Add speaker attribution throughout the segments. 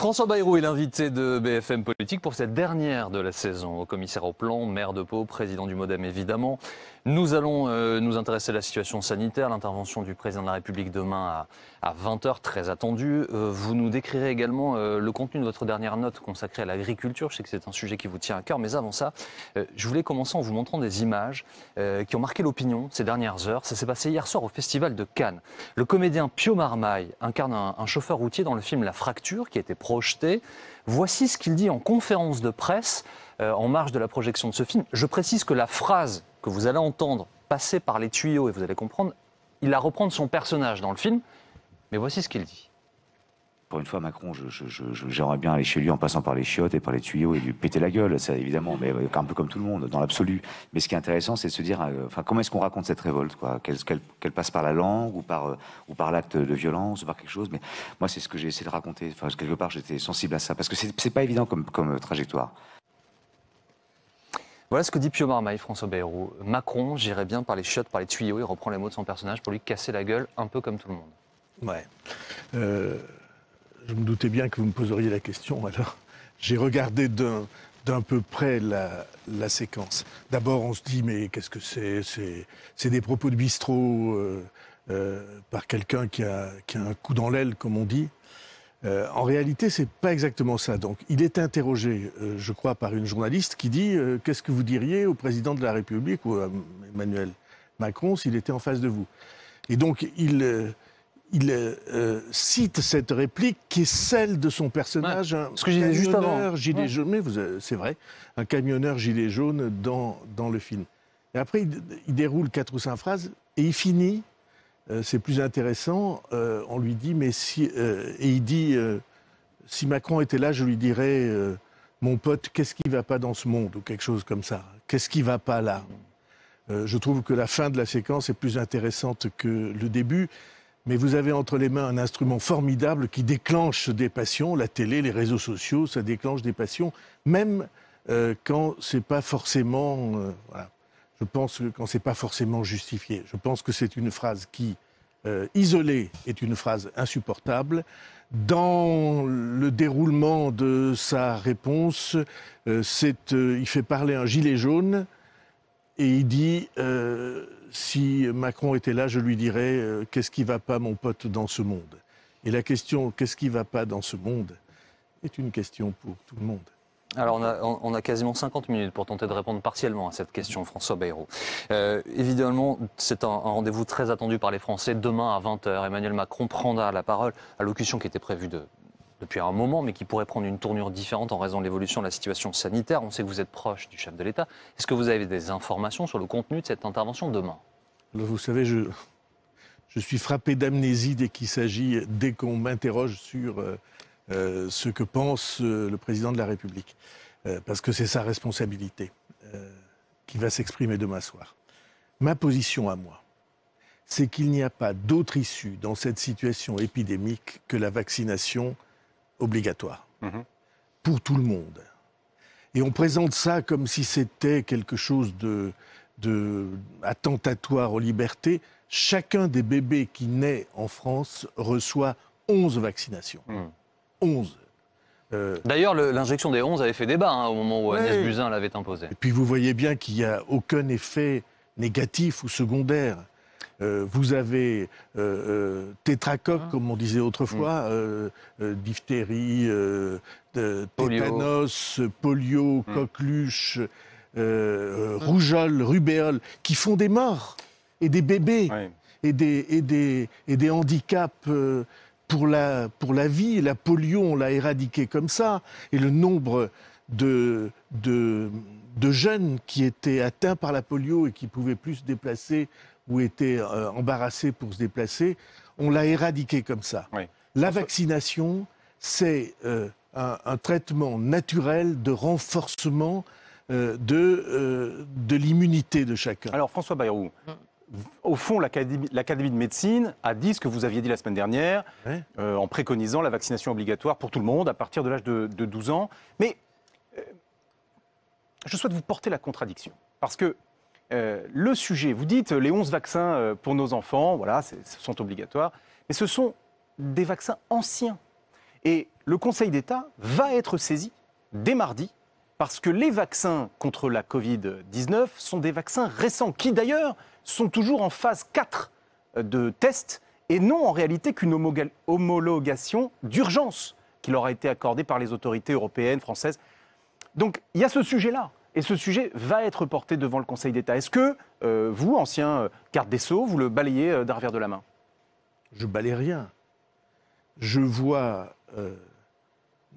Speaker 1: François Bayrou est l'invité de BFM Politique pour cette dernière de la saison. Au commissaire au plan, maire de Pau, président du MoDem évidemment. Nous allons nous intéresser à la situation sanitaire, l'intervention du président de la République demain à 20h, très attendue. Vous nous décrirez également le contenu de votre dernière note consacrée à l'agriculture. Je sais que c'est un sujet qui vous tient à cœur, mais avant ça, je voulais commencer en vous montrant des images qui ont marqué l'opinion ces dernières heures. Ça s'est passé hier soir au Festival de Cannes. Le comédien Pio Marmaille incarne un chauffeur routier dans le film La Fracture, qui a été projeté. Voici ce qu'il dit en conférence de presse en marge de la projection de ce film. Je précise que la phrase que vous allez entendre passer par les tuyaux, et vous allez comprendre, il la reprend de son personnage dans le film, mais voici ce qu'il dit.
Speaker 2: Pour une fois, Macron, j'aimerais bien aller chez lui en passant par les chiottes et par les tuyaux et lui péter la gueule, ça évidemment, mais un peu comme tout le monde, dans l'absolu. Mais ce qui est intéressant, c'est de se dire, comment est-ce qu'on raconte cette révolte, quoi, qu'elle passe par la langue ou par l'acte de violence ou par quelque chose. Mais moi, c'est ce que j'ai essayé de raconter. Enfin, quelque part, j'étais sensible à ça, parce que c'est pas évident comme trajectoire.
Speaker 1: Voilà ce que dit Pio Marmaille, François Bayrou. Macron, j'irais bien par les chiottes, par les tuyaux, il reprend les mots de son personnage pour lui casser la gueule, un peu comme tout le monde.
Speaker 3: Ouais. Je me doutais bien que vous me poseriez la question, alors j'ai regardé d'un peu près la séquence. D'abord, on se dit, mais qu'est-ce que c'est? C'est des propos de bistrot par quelqu'un qui a un coup dans l'aile, comme on dit. En réalité, c'est pas exactement ça. Donc, il est interrogé, je crois, par une journaliste qui dit qu'est-ce que vous diriez au président de la République ou à Emmanuel Macron s'il était en face de vous. Et donc, il cite cette réplique qui est celle de son personnage, un
Speaker 1: ce que je disais juste avant.
Speaker 3: Gilet jaune, mais c'est vrai, un camionneur gilet jaune dans le film. Et après, il déroule 4 ou 5 phrases et il finit. C'est plus intéressant, on lui dit, mais si... et il dit, si Macron était là, je lui dirais, mon pote, qu'est-ce qui ne va pas dans ce monde? Ou quelque chose comme ça. Qu'est-ce qui ne va pas là? Je trouve que la fin de la séquence est plus intéressante que le début, mais vous avez entre les mains un instrument formidable qui déclenche des passions. La télé, les réseaux sociaux, ça déclenche des passions, même quand ce n'est pas forcément... voilà. Je pense que quand c'est pas forcément justifié, je pense que c'est une phrase qui, isolée, est une phrase insupportable. Dans le déroulement de sa réponse, il fait parler un gilet jaune et il dit si Macron était là, je lui dirais qu'est-ce qui va pas, mon pote, dans ce monde. Et la question qu'est-ce qui va pas dans ce monde est une question pour tout le monde.
Speaker 1: Alors on a quasiment 50 minutes pour tenter de répondre partiellement à cette question, François Bayrou. Évidemment, c'est un rendez-vous très attendu par les Français. Demain à 20h, Emmanuel Macron prendra la parole, allocution qui était prévue depuis un moment, mais qui pourrait prendre une tournure différente en raison de l'évolution de la situation sanitaire. On sait que vous êtes proche du chef de l'État. Est-ce que vous avez des informations sur le contenu de cette intervention demain?
Speaker 3: Vous savez, je suis frappé d'amnésie dès qu'on m'interroge sur... ce que pense le président de la République, parce que c'est sa responsabilité qui va s'exprimer demain soir. Ma position à moi, c'est qu'il n'y a pas d'autre issue dans cette situation épidémique que la vaccination obligatoire pour tout le monde. Et on présente ça comme si c'était quelque chose de attentatoire aux libertés. Chacun des bébés qui naît en France reçoit 11 vaccinations. 11.
Speaker 1: D'ailleurs, l'injection des 11 avait fait débat au moment où Agnès Buzyn l'avait imposée.
Speaker 3: Et puis vous voyez bien qu'il n'y a aucun effet négatif ou secondaire. Vous avez tétracoque, comme on disait autrefois, diphtérie, tétanos, polio, coqueluche, rougeole, rubéole, qui font des morts, et des bébés, et des handicaps... Pour la vie, la polio, on l'a éradiquée comme ça. Et le nombre de jeunes qui étaient atteints par la polio et qui ne pouvaient plus se déplacer ou étaient embarrassés pour se déplacer, on l'a éradiqué comme ça. Oui. La vaccination, c'est un traitement naturel de renforcement de l'immunité de chacun.
Speaker 4: Alors François Bayrou, au fond, l'Académie de médecine a dit ce que vous aviez dit la semaine dernière, en préconisant la vaccination obligatoire pour tout le monde à partir de l'âge de 12 ans. Mais je souhaite vous porter la contradiction. Parce que le sujet, vous dites les 11 vaccins pour nos enfants, voilà, sont obligatoires, mais ce sont des vaccins anciens. Et le Conseil d'État va être saisi dès mardi, parce que les vaccins contre la Covid-19 sont des vaccins récents, qui d'ailleurs sont toujours en phase 4 de tests, et non en réalité qu'une homologation d'urgence qui leur a été accordée par les autorités européennes, françaises. Donc il y a ce sujet-là, et ce sujet va être porté devant le Conseil d'État. Est-ce que vous, ancien garde des Sceaux, vous le balayez d'un revers de la main?
Speaker 3: Je balaye rien. Je vois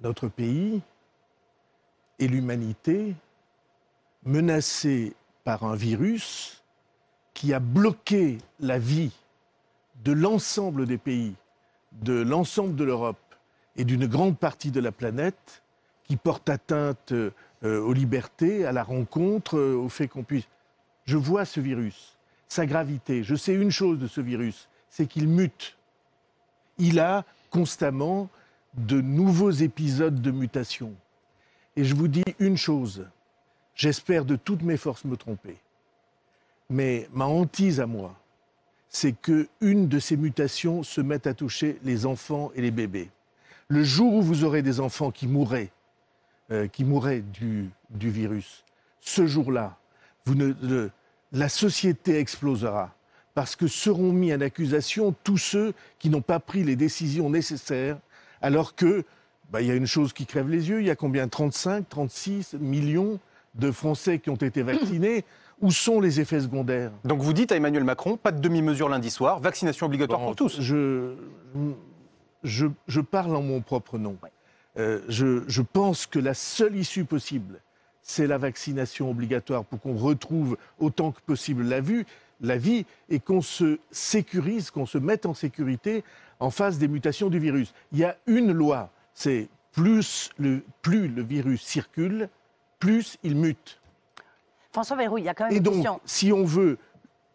Speaker 3: notre pays et l'humanité menacés par un virus qui a bloqué la vie de l'ensemble des pays, de l'ensemble de l'Europe et d'une grande partie de la planète, qui porte atteinte aux libertés, à la rencontre, au fait qu'on puisse... Je vois ce virus, sa gravité. Je sais une chose de ce virus, c'est qu'il mute. Il a constamment de nouveaux épisodes de mutation. Et je vous dis une chose, j'espère de toutes mes forces me tromper, mais ma hantise à moi, c'est qu'une de ces mutations se mette à toucher les enfants et les bébés. Le jour où vous aurez des enfants qui mourraient du virus, ce jour-là, la société explosera, parce que seront mis en accusation tous ceux qui n'ont pas pris les décisions nécessaires, alors que il y a une chose qui crève les yeux, il y a combien? 35, 36 millions de Français qui ont été vaccinés. Où sont les effets secondaires?
Speaker 4: Donc vous dites à Emmanuel Macron, pas de demi-mesure lundi soir, vaccination obligatoire pour tous.
Speaker 3: Je parle en mon propre nom. Je pense que la seule issue possible, c'est la vaccination obligatoire pour qu'on retrouve autant que possible la vie et qu'on se sécurise, qu'on se mette en sécurité en face des mutations du virus. Il y a une loi, c'est plus le virus circule, plus il mute.
Speaker 5: François Bayrou, il y a quand même
Speaker 3: et
Speaker 5: une
Speaker 3: donc,
Speaker 5: question.
Speaker 3: si on veut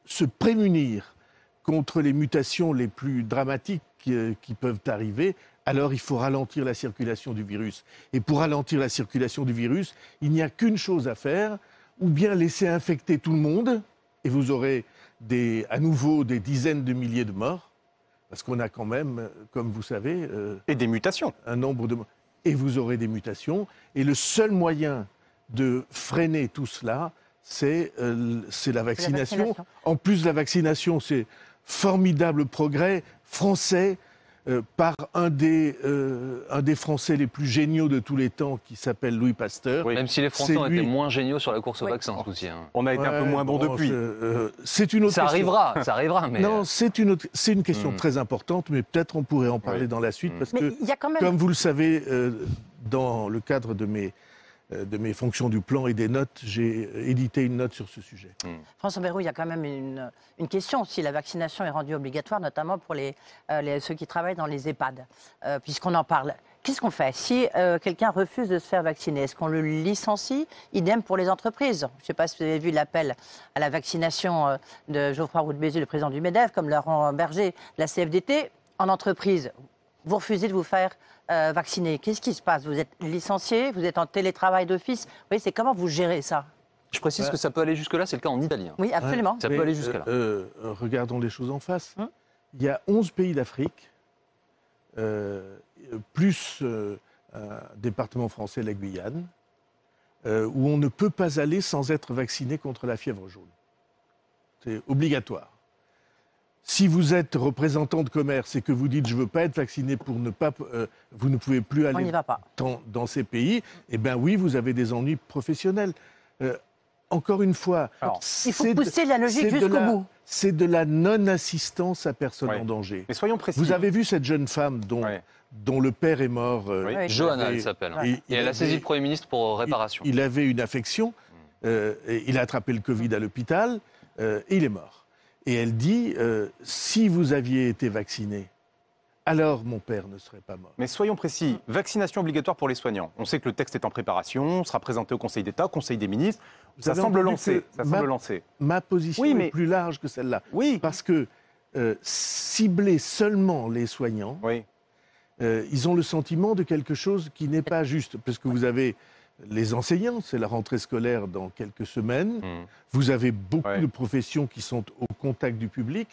Speaker 3: se prémunir contre les mutations les plus dramatiques qui peuvent arriver, alors il faut ralentir la circulation du virus. Et pour ralentir la circulation du virus, il n'y a qu'une chose à faire, ou bien laisser infecter tout le monde, et vous aurez à nouveau des dizaines de milliers de morts, parce qu'on a quand même, comme vous savez...
Speaker 4: et des mutations.
Speaker 3: Un nombre de... Et vous aurez des mutations. Et le seul moyen de freiner tout cela, c'est la vaccination. En plus, la vaccination, c'est formidable progrès français par un des Français les plus géniaux de tous les temps, qui s'appelle Louis Pasteur.
Speaker 1: Oui. Même si les Français ont été moins géniaux sur la course au vaccin, ce coup-ci.
Speaker 4: On a été un peu moins bon depuis.
Speaker 3: C'est une autre question.
Speaker 1: Ça arrivera. Mais...
Speaker 3: Non, c'est une question très importante, mais peut-être on pourrait en parler dans la suite, parce que,
Speaker 5: y a quand même...
Speaker 3: comme vous le savez, dans le cadre de mes fonctions du plan et des notes, j'ai édité une note sur ce sujet.
Speaker 5: François Bayrou, il y a quand même une question. Si la vaccination est rendue obligatoire, notamment pour ceux qui travaillent dans les EHPAD, puisqu'on en parle, qu'est-ce qu'on fait? Si quelqu'un refuse de se faire vacciner, est-ce qu'on le licencie? Idem pour les entreprises. Je ne sais pas si vous avez vu l'appel à la vaccination de Geoffroy Roux de Bézieux, le président du MEDEF, comme Laurent Berger de la CFDT. En entreprise, vous refusez de vous faire vacciner. Qu'est-ce qui se passe? Vous êtes licencié, vous êtes en télétravail d'office. Vous voyez, c'est comment vous gérez ça?
Speaker 1: Je précise que ça peut aller jusque-là, c'est le cas en Italie.
Speaker 5: Oui, absolument.
Speaker 1: Ça peut aller jusque-là.
Speaker 3: Regardons les choses en face. Il y a 11 pays d'Afrique, plus un département français, la Guyane, où on ne peut pas aller sans être vacciné contre la fièvre jaune. C'est obligatoire. Si vous êtes représentant de commerce et que vous dites « je ne veux pas être vacciné pour ne pas... vous ne pouvez plus aller dans ces pays », eh bien oui, vous avez des ennuis professionnels. Encore une fois...
Speaker 5: Alors, il faut pousser la logique jusqu'au bout.
Speaker 3: C'est de la non-assistance à personne en danger.
Speaker 4: Mais soyons précis.
Speaker 3: Vous avez vu cette jeune femme dont le père est mort
Speaker 1: Johanna, elle s'appelle. Et elle a saisi le Premier ministre pour réparation.
Speaker 3: Il avait une infection, il a attrapé le Covid à l'hôpital et il est mort. Et elle dit, si vous aviez été vacciné, alors mon père ne serait pas mort.
Speaker 4: Mais soyons précis, vaccination obligatoire pour les soignants. On sait que le texte est en préparation, sera présenté au Conseil d'État, au Conseil des ministres. Ça semble lancé.
Speaker 3: Ma position est plus large que celle-là.
Speaker 4: Oui.
Speaker 3: Parce que cibler seulement les soignants, ils ont le sentiment de quelque chose qui n'est pas juste. Parce que vous avez... les enseignants, c'est la rentrée scolaire dans quelques semaines. Vous avez beaucoup de professions qui sont au contact du public.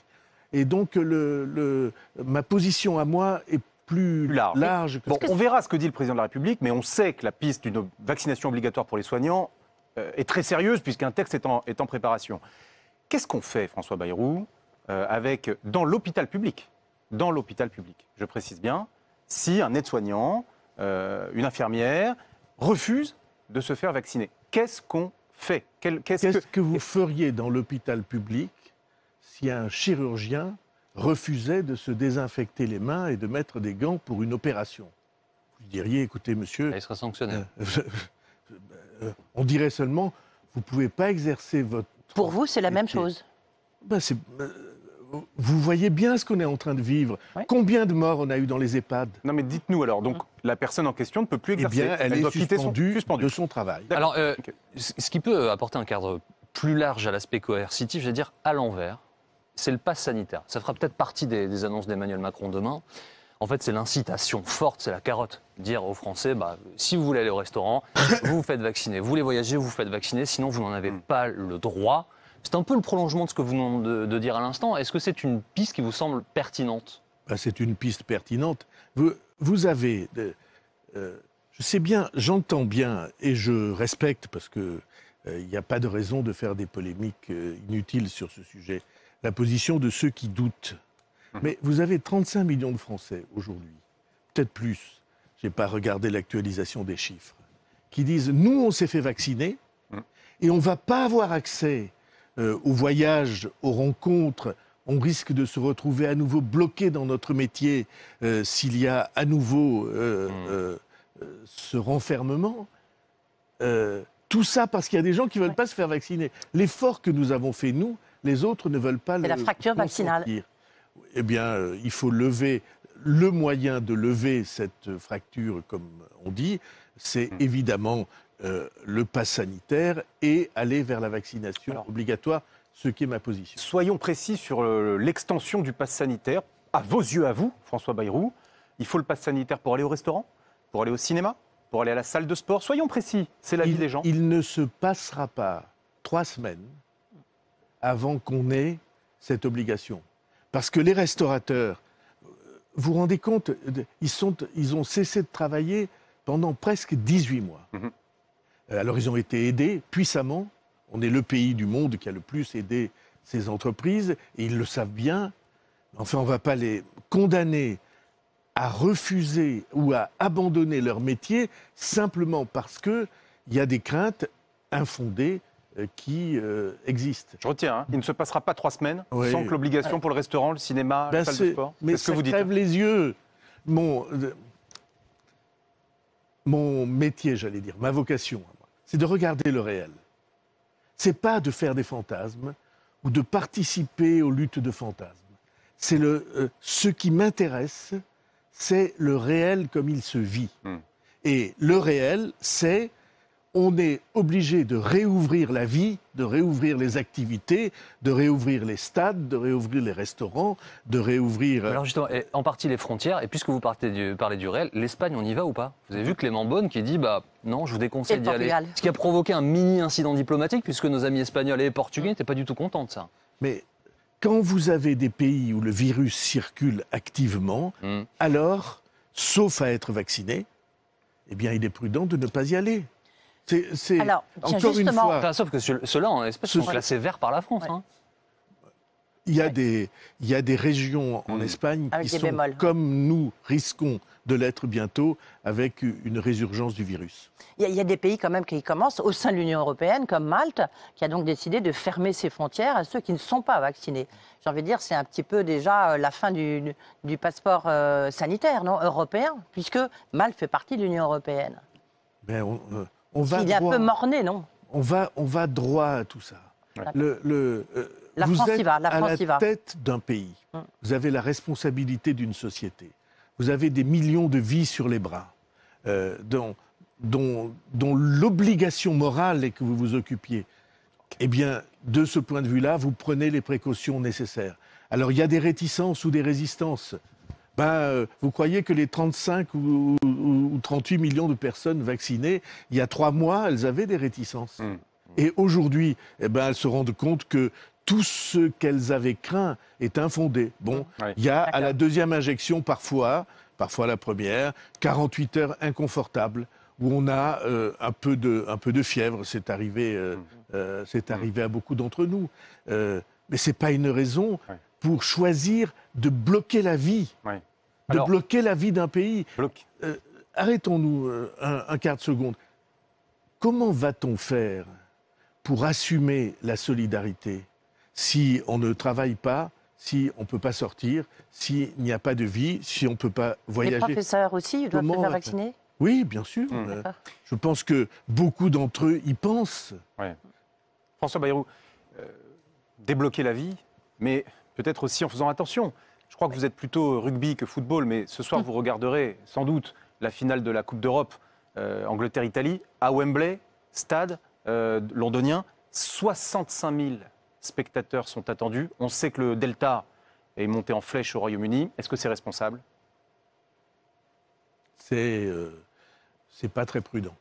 Speaker 3: Et donc, ma position à moi est plus large.
Speaker 4: Bon, on verra ce que dit le président de la République, mais on sait que la piste d'une vaccination obligatoire pour les soignants est très sérieuse puisqu'un texte est en préparation. Qu'est-ce qu'on fait, François Bayrou, dans l'hôpital public, je précise bien, si un aide-soignant, une infirmière refuse de se faire vacciner? Qu'est-ce qu'on fait?
Speaker 3: Qu'est-ce que vous feriez dans l'hôpital public si un chirurgien refusait de se désinfecter les mains et de mettre des gants pour une opération? Vous diriez, écoutez, monsieur...
Speaker 1: Il sera sanctionné.
Speaker 3: On dirait seulement, vous ne pouvez pas exercer votre...
Speaker 5: Pour vous, c'est la même chose.
Speaker 3: Vous voyez bien ce qu'on est en train de vivre. Oui. Combien de morts on a eu dans les EHPAD?
Speaker 4: Non mais dites-nous alors, donc la personne en question ne peut plus exercer.
Speaker 3: Eh bien, elle est suspendue
Speaker 4: suspendue
Speaker 3: de son travail.
Speaker 1: Alors, ce qui peut apporter un cadre plus large à l'aspect coercitif, je vais dire à l'envers, c'est le pass sanitaire. Ça fera peut-être partie des annonces d'Emmanuel Macron demain. En fait, c'est l'incitation forte, c'est la carotte. Dire aux Français, si vous voulez aller au restaurant, vous vous faites vacciner. Vous voulez voyager, vous vous faites vacciner, sinon vous n'en avez pas le droit. C'est un peu le prolongement de ce que vous venez de dire à l'instant. Est-ce que c'est une piste qui vous semble pertinente?
Speaker 3: C'est une piste pertinente. Vous avez... je sais bien, j'entends bien et je respecte parce que il n'y a pas de raison de faire des polémiques inutiles sur ce sujet. La position de ceux qui doutent. Mais vous avez 35 millions de Français aujourd'hui, peut-être plus, je n'ai pas regardé l'actualisation des chiffres, qui disent « nous, on s'est fait vacciner et on ne va pas avoir accès aux voyages, aux rencontres, on risque de se retrouver à nouveau bloqué dans notre métier s'il y a à nouveau ce renfermement. Tout ça parce qu'il y a des gens qui ne veulent pas se faire vacciner. L'effort que nous avons fait, nous, les autres ne veulent pas le
Speaker 5: consentir. C'est la fracture vaccinale.
Speaker 3: Eh bien, il faut lever le moyen de lever cette fracture, comme on dit, c'est évidemment le pass sanitaire et aller vers la vaccination obligatoire, ce qui est ma position.
Speaker 4: Soyons précis sur l'extension du pass sanitaire. À vos yeux, à vous, François Bayrou, il faut le pass sanitaire pour aller au restaurant, pour aller au cinéma, pour aller à la salle de sport. Soyons précis, c'est la vie des gens.
Speaker 3: Il ne se passera pas 3 semaines avant qu'on ait cette obligation. Parce que les restaurateurs, vous vous rendez compte, ils ont cessé de travailler pendant presque 18 mois. Alors ils ont été aidés puissamment. On est le pays du monde qui a le plus aidé ces entreprises et ils le savent bien. Enfin, on ne va pas les condamner à refuser ou à abandonner leur métier simplement parce qu'il y a des craintes infondées qui existent.
Speaker 4: Je retiens, il ne se passera pas 3 semaines sans que l'obligation pour le restaurant, le cinéma, la salle de sport.
Speaker 3: Mais ça crève les yeux. Mon métier, j'allais dire, ma vocation, c'est de regarder le réel. C'est pas de faire des fantasmes ou de participer aux luttes de fantasmes. C'est ce qui m'intéresse, c'est le réel comme il se vit. Et le réel, c'est on est obligé de réouvrir la vie, de réouvrir les activités, de réouvrir les stades, de réouvrir les restaurants, de réouvrir...
Speaker 1: Alors justement, en partie les frontières, et puisque vous parlez du réel, l'Espagne, on y va ou pas? Vous avez vu Clément Beaune qui dit non, je vous déconseille d'y aller. Ce qui a provoqué un mini-incident diplomatique, puisque nos amis espagnols et portugais n'étaient pas du tout contents de ça.
Speaker 3: Mais quand vous avez des pays où le virus circule activement, alors, sauf à être vacciné, eh bien il est prudent de ne pas y aller.
Speaker 5: Alors,
Speaker 3: encore une fois...
Speaker 1: Enfin, sauf que ceux-là, en espèce, sont classés verts par la France.
Speaker 3: Il y a des régions en Espagne qui sont, comme nous risquons de l'être bientôt, avec une résurgence du virus.
Speaker 5: Il y a des pays quand même qui commencent, au sein de l'Union européenne, comme Malte, qui a donc décidé de fermer ses frontières à ceux qui ne sont pas vaccinés. J'ai envie de dire, c'est un petit peu déjà la fin du passeport sanitaire, non, européen, puisque Malte fait partie de l'Union européenne.
Speaker 3: Il
Speaker 5: est un peu morné, non?
Speaker 3: On va droit à tout ça.
Speaker 5: France y va.
Speaker 3: À la tête d'un pays. Vous avez la responsabilité d'une société. Vous avez des millions de vies sur les bras, dont l'obligation morale est que vous vous occupiez. Eh bien, de ce point de vue-là, vous prenez les précautions nécessaires. Alors, il y a des réticences ou des résistances. Vous croyez que les 35 ou 38 millions de personnes vaccinées, il y a 3 mois, elles avaient des réticences. Et aujourd'hui, elles se rendent compte que tout ce qu'elles avaient craint est infondé. Bon,
Speaker 4: Ouais.
Speaker 3: il y a à
Speaker 5: D'accord.
Speaker 3: la deuxième injection parfois la première, 48 heures inconfortables où on a un peu de fièvre. C'est arrivé à beaucoup d'entre nous. Mais c'est pas une raison
Speaker 4: Ouais.
Speaker 3: pour choisir de bloquer la vie,
Speaker 4: Ouais.
Speaker 3: de
Speaker 4: Alors-
Speaker 3: bloquer la vie d'un pays.
Speaker 4: Bloc.
Speaker 3: Arrêtons-nous un quart de seconde. Comment va-t-on faire pour assumer la solidarité si on ne travaille pas, si on ne peut pas sortir, s'il n'y a pas de vie, si on ne peut pas
Speaker 5: Les
Speaker 3: voyager?
Speaker 5: professeurs aussi, ils doivent se
Speaker 3: Comment
Speaker 5: faire
Speaker 3: on va faire?
Speaker 5: vacciner?
Speaker 3: Oui, bien sûr.
Speaker 5: D'accord.
Speaker 3: Je pense que beaucoup d'entre eux y pensent.
Speaker 4: François Bayrou, débloquer la vie, mais peut-être aussi en faisant attention. Je crois que vous êtes plutôt rugby que football, mais ce soir, vous regarderez sans doute la finale de la Coupe d'Europe, Angleterre-Italie, à Wembley, stade londonien. 65 000 spectateurs sont attendus. On sait que le Delta est monté en flèche au Royaume-Uni. Est-ce que c'est responsable?
Speaker 3: C'est pas très prudent.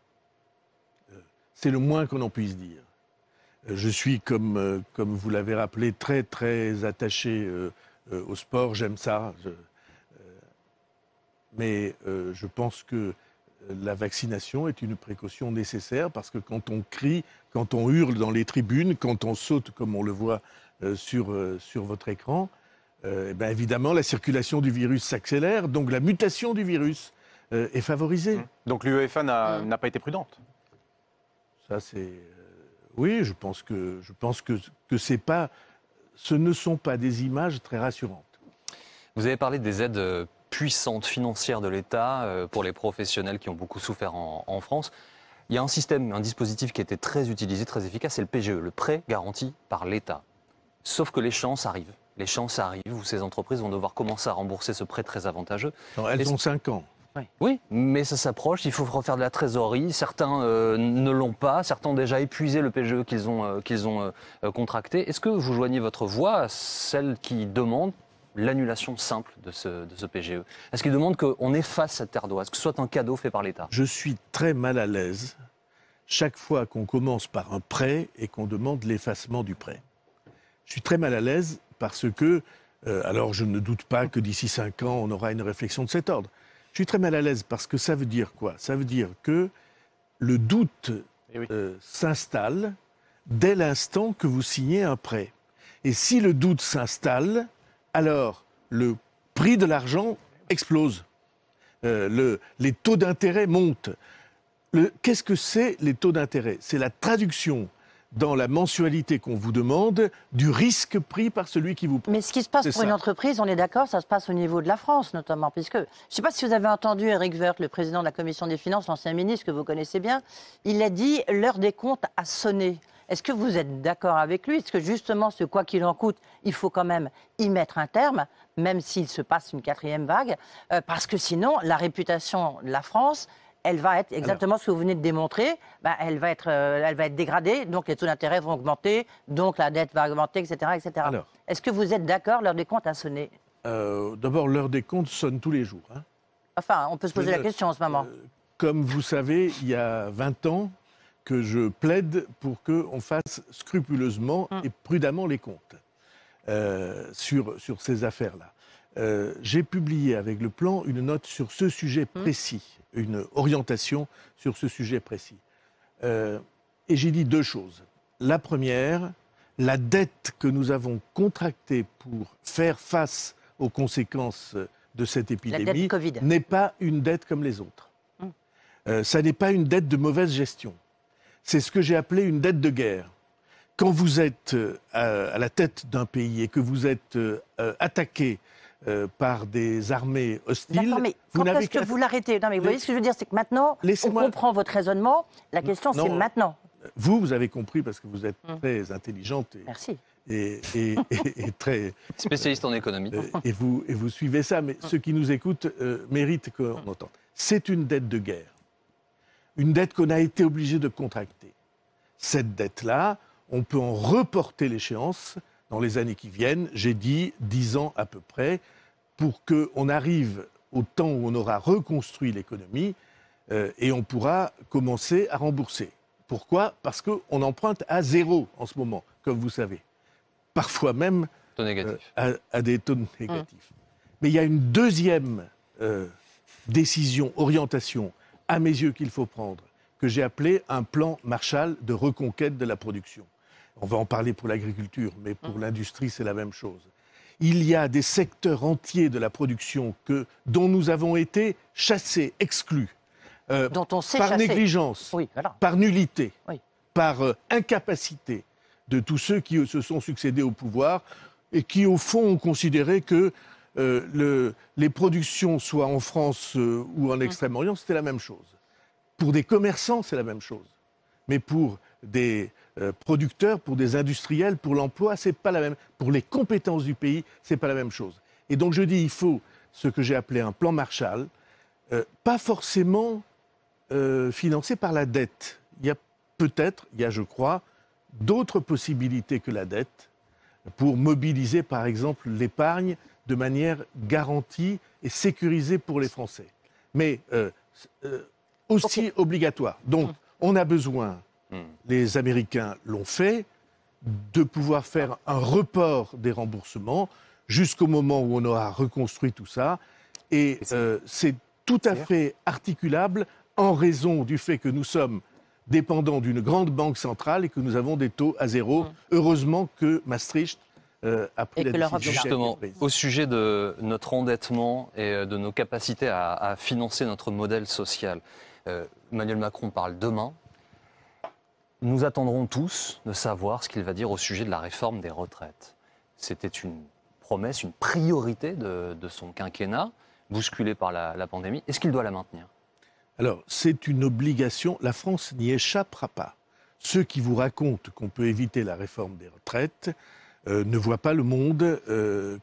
Speaker 3: C'est le moins qu'on en puisse dire. Je suis, comme vous l'avez rappelé, très très attaché au sport. J'aime ça. Mais je pense que la vaccination est une précaution nécessaire parce que quand on crie, quand on hurle dans les tribunes, quand on saute comme on le voit sur votre écran, eh bien évidemment la circulation du virus s'accélère, donc la mutation du virus est favorisée.
Speaker 4: Donc l'UEFA n'a pas été prudente.
Speaker 3: Ça c'est oui, je pense que c'est pas, ce ne sont pas des images très rassurantes.
Speaker 1: Vous avez parlé des aides puissantes financières de l'État pour les professionnels qui ont beaucoup souffert en France. Il y a un système, un dispositif qui a été très utilisé, très efficace, c'est le PGE, le prêt garanti par l'État. Sauf que l'échéance arrive. L'échéance arrive où ces entreprises vont devoir commencer à rembourser ce prêt très avantageux.
Speaker 3: Non, elles ont 5 ans.
Speaker 1: Oui, mais ça s'approche, il faut refaire de la trésorerie. Certains ne l'ont pas, certains ont déjà épuisé le PGE qu'ils ont contracté. Est-ce que vous joignez votre voix à celle qui demande l'annulation simple de ce PGE? Est-ce qu'il demande qu'on efface cette terre d'oise, que ce soit un cadeau fait par l'État?
Speaker 3: Je suis très mal à l'aise chaque fois qu'on commence par un prêt et qu'on demande l'effacement du prêt. Je suis très mal à l'aise parce que, alors je ne doute pas que d'ici 5 ans, on aura une réflexion de cet ordre. Je suis très mal à l'aise parce que ça veut dire quoi? Ça veut dire que le doute
Speaker 4: Eh oui.
Speaker 3: s'installe dès l'instant que vous signez un prêt. Et si le doute s'installe, alors le prix de l'argent explose. Les taux d'intérêt montent. Qu'est-ce que c'est les taux d'intérêt? C'est la traduction dans la mensualité qu'on vous demande du risque pris par celui qui vous prête.
Speaker 5: Mais ce qui se passe
Speaker 3: C'est
Speaker 5: pour
Speaker 3: ça.
Speaker 5: une entreprise, on est d'accord, ça se passe au niveau de la France notamment, puisque, je ne sais pas si vous avez entendu Éric Woerth, le président de la Commission des Finances, l'ancien ministre que vous connaissez bien, il a dit « l'heure des comptes a sonné ». Est-ce que vous êtes d'accord avec lui? Est-ce que justement, ce quoi qu'il en coûte, il faut quand même y mettre un terme, même s'il se passe une 4e vague, parce que sinon, la réputation de la France, elle va être exactement ce que vous venez de démontrer, elle va être dégradée, donc les taux d'intérêt vont augmenter, donc la dette va augmenter, etc. etc.
Speaker 3: Alors.
Speaker 5: Est-ce que vous êtes d'accord, l'heure des comptes a sonné?
Speaker 3: D'abord, l'heure des comptes sonne tous les jours. Hein.
Speaker 5: Enfin, on peut se poser la
Speaker 3: Je-
Speaker 5: question en ce moment.
Speaker 3: Comme vous savez, il y a 20 ans que je plaide pour qu'on fasse scrupuleusement et prudemment les comptes sur ces affaires-là. J'ai publié avec le plan une note sur ce sujet précis, une orientation sur ce sujet précis. Et j'ai dit 2 choses. La première, la dette que nous avons contractée pour faire face aux conséquences de cette épidémie
Speaker 5: Covid.
Speaker 3: n'est pas une dette comme les autres. Ça n'est pas une dette de mauvaise gestion. C'est ce que j'ai appelé une dette de guerre. Quand vous êtes à la tête d'un pays et que vous êtes attaqué par des armées hostiles,
Speaker 5: D'accord, mais
Speaker 3: vous
Speaker 5: quand
Speaker 3: n'avez
Speaker 5: est-ce que
Speaker 3: qu'à...
Speaker 5: vous l'arrêtez? Non, mais vous voyez ce que je veux dire, c'est que maintenant, on
Speaker 3: Laissez-moi-
Speaker 5: comprend votre raisonnement. La question, c'est
Speaker 3: Non.
Speaker 5: maintenant.
Speaker 3: Vous avez compris parce que vous êtes très intelligente
Speaker 5: Merci.
Speaker 3: et très...
Speaker 1: Spécialiste en économie.
Speaker 3: et vous suivez ça, mais ceux qui nous écoutent méritent qu'on entende. C'est une dette de guerre. Une dette qu'on a été obligé de contracter. Cette dette-là, on peut en reporter l'échéance dans les années qui viennent. J'ai dit 10 ans à peu près, pour qu'on arrive au temps où on aura reconstruit l'économie et on pourra commencer à rembourser. Pourquoi? Parce qu'on emprunte à 0 en ce moment, comme vous savez. parfois même
Speaker 1: Taux négatif.
Speaker 3: à des taux négatifs. Mais il y a une deuxième décision, orientation, à mes yeux, qu'il faut prendre, que j'ai appelé un plan Marshall de reconquête de la production. On va en parler pour l'agriculture, mais pour l'industrie, c'est la même chose. Il y a des secteurs entiers de la production dont nous avons été chassés, exclus,
Speaker 5: Dont on sait
Speaker 3: par
Speaker 5: chasser.
Speaker 3: négligence,
Speaker 5: Oui, voilà.
Speaker 3: par nullité,
Speaker 5: Oui.
Speaker 3: par incapacité de tous ceux qui se sont succédés au pouvoir et qui, au fond, ont considéré que les productions, soit en France ou en Extrême-Orient, c'était la même chose. Pour des commerçants, c'est la même chose. Mais pour des producteurs, pour des industriels, pour l'emploi, c'est pas la même. Pour les compétences du pays, c'est pas la même chose. Et donc je dis, il faut ce que j'ai appelé un plan Marshall, pas forcément financé par la dette. Il y a, je crois, d'autres possibilités que la dette pour mobiliser, par exemple, l'épargne de manière garantie et sécurisée pour les Français. Mais aussi obligatoire. Donc, on a besoin, les Américains l'ont fait, de pouvoir faire un report des remboursements jusqu'au moment où on aura reconstruit tout ça. Et c'est tout à fait articulable en raison du fait que nous sommes dépendants d'une grande banque centrale et que nous avons des taux à zéro. Heureusement que Maastricht a pris la décision.
Speaker 1: Justement, au sujet de notre endettement et de nos capacités à financer notre modèle social, Emmanuel Macron parle demain. Nous attendrons tous de savoir ce qu'il va dire au sujet de la réforme des retraites. C'était une promesse, une priorité de son quinquennat, bousculée par la pandémie. Est-ce qu'il doit la maintenir ?
Speaker 3: Alors, c'est une obligation. La France n'y échappera pas. Ceux qui vous racontent qu'on peut éviter la réforme des retraites ne voient pas le monde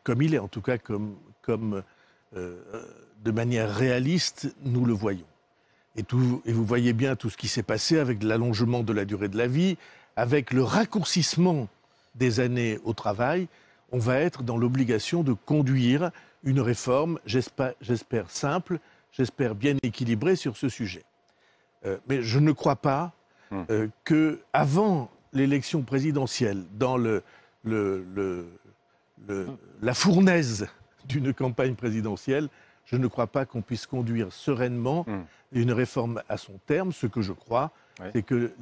Speaker 3: comme il est, en tout cas comme de manière réaliste, nous le voyons. Et vous voyez bien tout ce qui s'est passé avec l'allongement de la durée de la vie, avec le raccourcissement des années au travail. On va être dans l'obligation de conduire une réforme, j'espère simple, j'espère bien équilibrée sur ce sujet. Mais je ne crois pas qu'avant l'élection présidentielle, dans la fournaise d'une campagne présidentielle, je ne crois pas qu'on puisse conduire sereinement une réforme à son terme. Ce que je crois, c'est que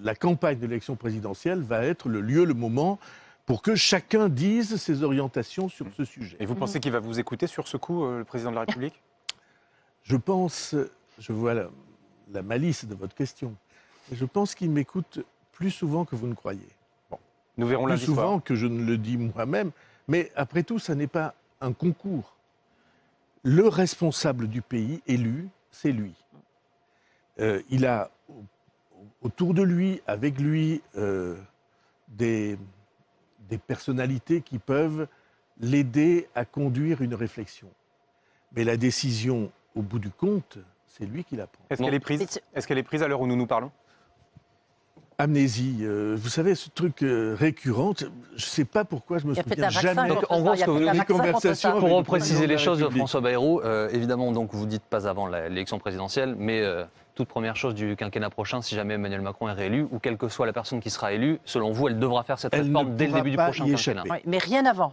Speaker 3: la campagne de l'élection présidentielle va être le lieu, le moment, pour que chacun dise ses orientations sur ce sujet.
Speaker 4: Et vous pensez qu'il va vous écouter sur ce coup, le président de la République ?
Speaker 3: Je pense, je vois la malice de votre question, je pense qu'il m'écoute plus souvent que vous ne croyez.
Speaker 4: Bon, nous verrons
Speaker 3: plus
Speaker 4: lundi soir.
Speaker 3: souvent que je ne le dis moi-même, mais après tout, ça n'est pas un concours. Le responsable du pays élu, c'est lui. Il a autour de lui, avec lui, des personnalités qui peuvent l'aider à conduire une réflexion. Mais la décision, au bout du compte, c'est lui qui la prend.
Speaker 4: Est-ce qu'elle est prise ? Est-ce qu'elle est prise à l'heure où nous nous parlons ?
Speaker 3: Amnésie, vous savez, ce truc récurrent, je ne sais pas pourquoi je me souviens jamais.
Speaker 1: Donc, en gros, ce que vous
Speaker 3: les conversations
Speaker 1: Pour
Speaker 3: avec
Speaker 1: repréciser les choses de
Speaker 3: République.
Speaker 1: François Bayrou, évidemment, donc vous dites pas avant l'élection présidentielle, mais toute première chose du quinquennat prochain, si jamais Emmanuel Macron est réélu, ou quelle que soit la personne qui sera élue, selon vous, elle devra faire cette réforme dès le début du prochain quinquennat.
Speaker 5: Oui, mais rien avant,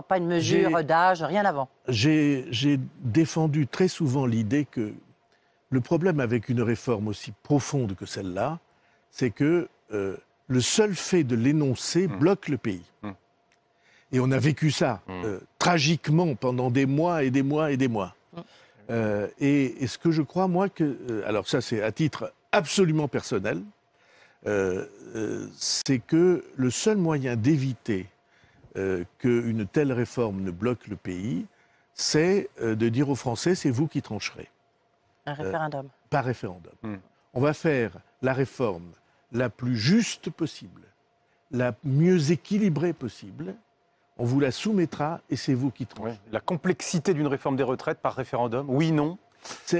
Speaker 5: pas une mesure d'âge, rien avant.
Speaker 3: J'ai défendu très souvent l'idée que le problème avec une réforme aussi profonde que celle-là, c'est que le seul fait de l'énoncer bloque le pays. Et on a vécu ça tragiquement pendant des mois et des mois et des mois. Et ce que je crois, moi, alors ça c'est à titre absolument personnel, c'est que le seul moyen d'éviter qu'une telle réforme ne bloque le pays, c'est de dire aux Français, c'est vous qui trancherez.
Speaker 5: Un référendum.
Speaker 3: Par référendum. On va faire la réforme la plus juste possible, la mieux équilibrée possible. On vous la soumettra et c'est vous qui tranchez.
Speaker 4: La complexité d'une réforme des retraites par référendum, oui, non.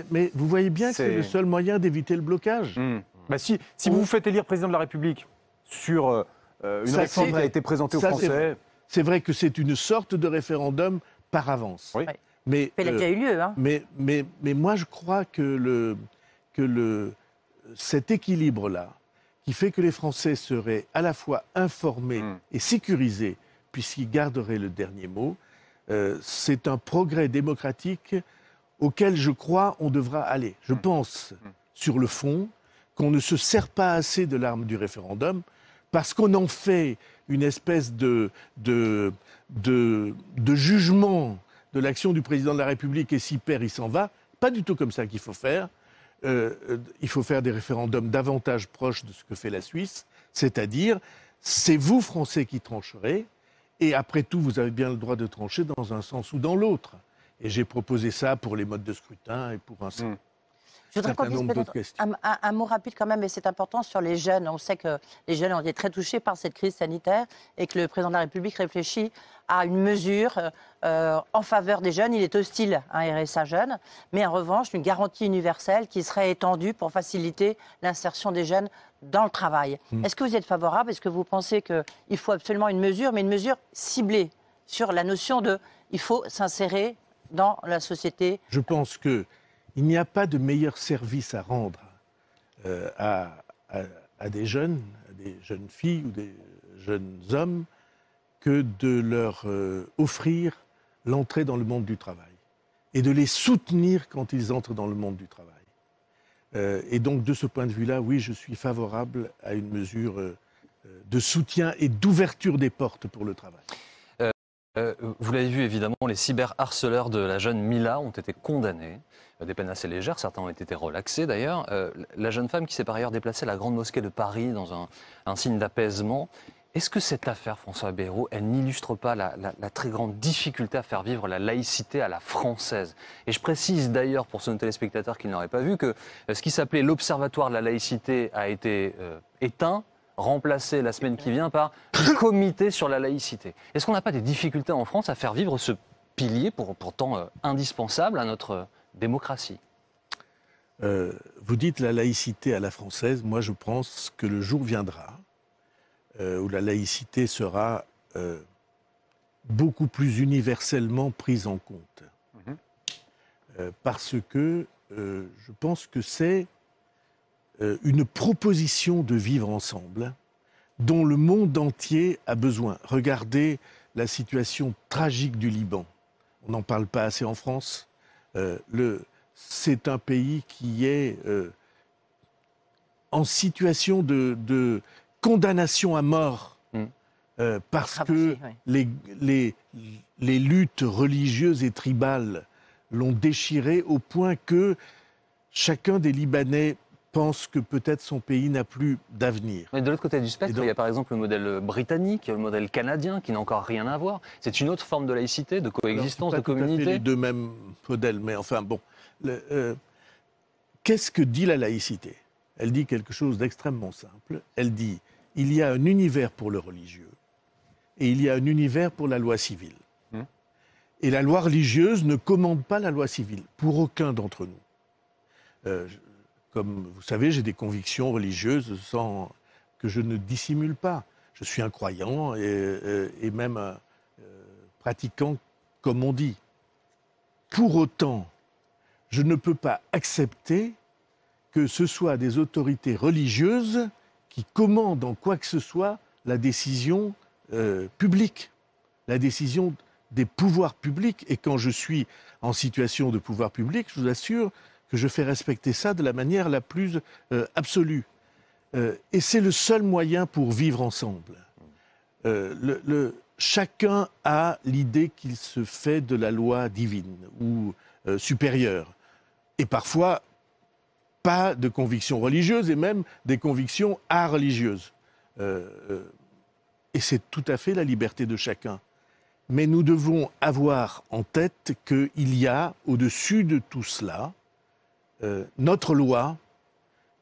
Speaker 3: Mais vous voyez bien que c'est le seul moyen d'éviter le blocage.
Speaker 4: Bah si vous vous faites élire président de la République sur une réforme qui a été présentée aux Français...
Speaker 3: C'est vrai que c'est une sorte de référendum par avance.
Speaker 4: Oui.
Speaker 3: Mais
Speaker 5: il a déjà eu lieu. Hein.
Speaker 3: Mais moi, je crois que cet équilibre-là, qui fait que les Français seraient à la fois informés et sécurisés puisqu'il garderait le dernier mot. C'est un progrès démocratique auquel je crois on devra aller. Je pense, sur le fond, qu'on ne se sert pas assez de l'arme du référendum parce qu'on en fait une espèce de jugement de l'action du président de la République et s'il perd, il s'en va. Pas du tout comme ça qu'il faut faire. Il faut faire des référendums davantage proches de ce que fait la Suisse, c'est-à-dire, c'est vous, Français, qui trancherez, et après tout, vous avez bien le droit de trancher dans un sens ou dans l'autre. Et j'ai proposé ça pour les modes de scrutin et pour un
Speaker 5: Je voudrais qu'on dise peut-être un mot rapide quand même, et c'est important, sur les jeunes. On sait que les jeunes ont été très touchés par cette crise sanitaire et que le président de la République réfléchit à une mesure en faveur des jeunes. Il est hostile à un RSA jeune, mais en revanche, une garantie universelle qui serait étendue pour faciliter l'insertion des jeunes dans le travail. Est-ce que vous êtes favorable? Est-ce que vous pensez qu'il faut absolument une mesure, mais une mesure ciblée sur la notion de il faut s'insérer dans la société?
Speaker 3: Je pense qu'il n'y a pas de meilleur service à rendre à des jeunes filles ou des jeunes hommes que de leur offrir l'entrée dans le monde du travail et de les soutenir quand ils entrent dans le monde du travail. Et donc, de ce point de vue-là, oui, je suis favorable à une mesure de soutien et d'ouverture des portes pour le travail.
Speaker 1: Vous l'avez vu, évidemment, les cyberharceleurs de la jeune Mila ont été condamnés. Des peines assez légères, certains ont été relaxés d'ailleurs. La jeune femme qui s'est par ailleurs déplacée à la Grande Mosquée de Paris dans un signe d'apaisement. Est-ce que cette affaire, François Bayrou, elle n'illustre pas la très grande difficulté à faire vivre la laïcité à la française? Et je précise d'ailleurs pour ceux de téléspectateurs qui ne l'auraient pas vu que ce qui s'appelait l'Observatoire de la laïcité a été éteint, remplacé la semaine qui vient par le Comité sur la laïcité. Est-ce qu'on n'a pas des difficultés en France à faire vivre ce pilier pourtant indispensable à notre démocratie?
Speaker 3: Vous dites la laïcité à la française. Moi, je pense que le jour viendra où la laïcité sera beaucoup plus universellement prise en compte. Parce que je pense que c'est une proposition de vivre ensemble dont le monde entier a besoin. Regardez la situation tragique du Liban. On n'en parle pas assez en France. C'est un pays qui est en situation de condamnation à mort parce que les luttes religieuses et tribales l'ont déchiré au point que chacun des Libanais pense que peut-être son pays n'a plus d'avenir.
Speaker 1: Mais de l'autre côté du spectre, il y a par exemple le modèle britannique, le modèle canadien qui n'a encore rien à voir. C'est une autre forme de laïcité, de coexistence, de communauté.
Speaker 3: C'est pas tout à fait les deux mêmes modèles, mais enfin bon. Qu'est-ce que dit la laïcité? Elle dit quelque chose d'extrêmement simple. Elle dit il y a un univers pour le religieux et il y a un univers pour la loi civile. Et la loi religieuse ne commande pas la loi civile, pour aucun d'entre nous. Comme vous savez, j'ai des convictions religieuses que je ne dissimule pas. Je suis un croyant et même un pratiquant, comme on dit. Pour autant, je ne peux pas accepter que ce soit des autorités religieuses qui commandent en quoi que ce soit la décision publique, la décision des pouvoirs publics. Et quand je suis en situation de pouvoir public, je vous assure que je fais respecter ça de la manière la plus absolue. Et c'est le seul moyen pour vivre ensemble. Chacun a l'idée qu'il se fait de la loi divine ou supérieure. Et parfois, pas de convictions religieuses et même des convictions areligieuses. Et c'est tout à fait la liberté de chacun. Mais nous devons avoir en tête qu'il y a, au-dessus de tout cela, notre loi,